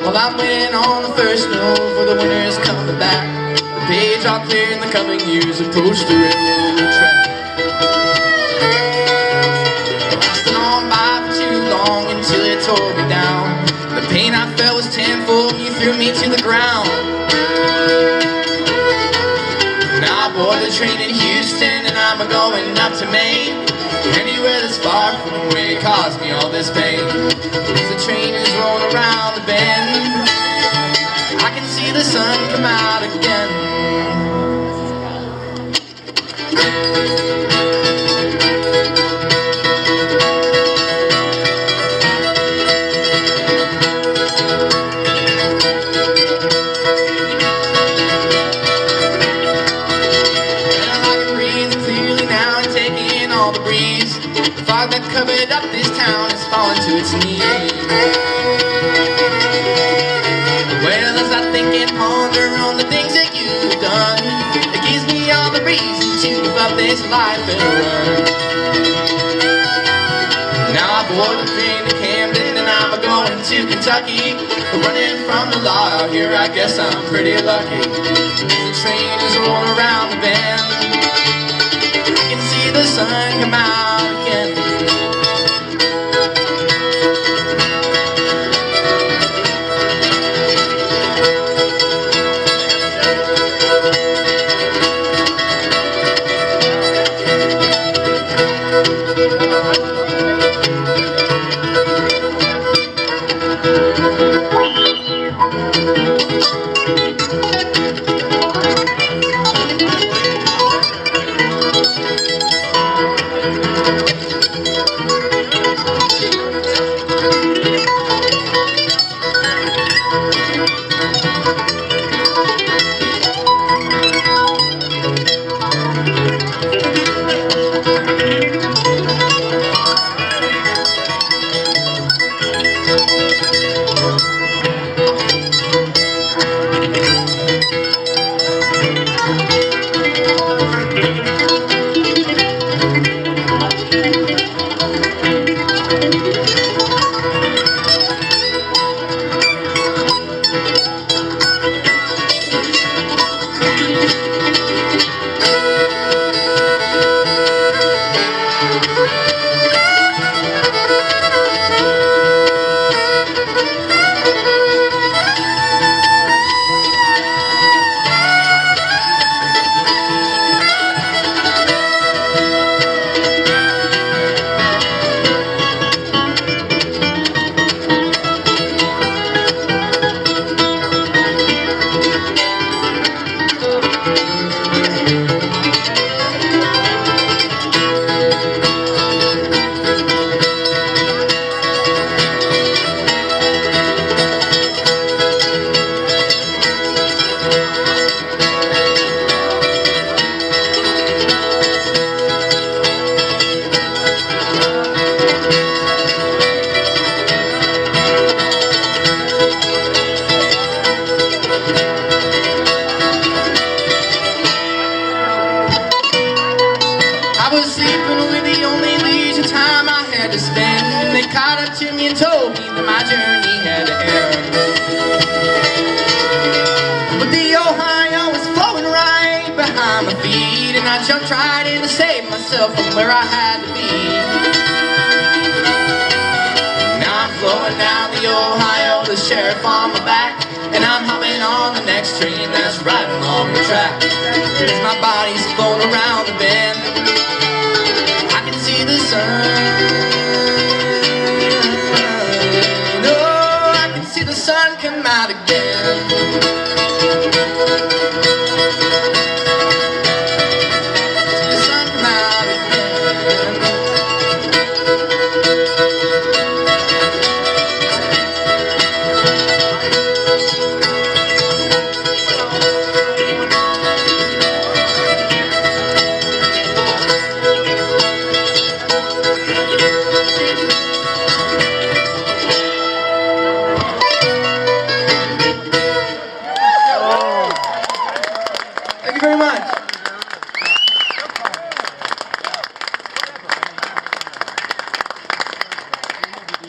Well, I'm waiting on the first note for the winter's coming back. The page all clear in the coming years approach the railroad track. I stood on by for too long until it tore me down. The pain I felt was tenfold, you threw me to the ground. Now I board the train in Houston and I'm going up to Maine. Anywhere that's far from where it caused me all this pain. As the train is rolling around the bend, I can see the sun come out again. That covered up this town is falling to its knees. Well, as I think and ponder on the things that you've done, it gives me all the reason to give up this life and run. Now I board the train to Camden and I'm going to Kentucky. Running from the law out here, I guess I'm pretty lucky. As the train is rolling around the bend, I can see the sun come out again. Caught up to me and told me that my journey had to end. But the Ohio was flowing right behind my feet, and I jumped right in to save myself from where I had to be. Now I'm flowing down the Ohio, the sheriff on my back, and I'm hopping on the next train that's riding along the track. As my body's flown around the bend, I can see the sun. See the sun come out again. See the sun come out again. Thank you very much.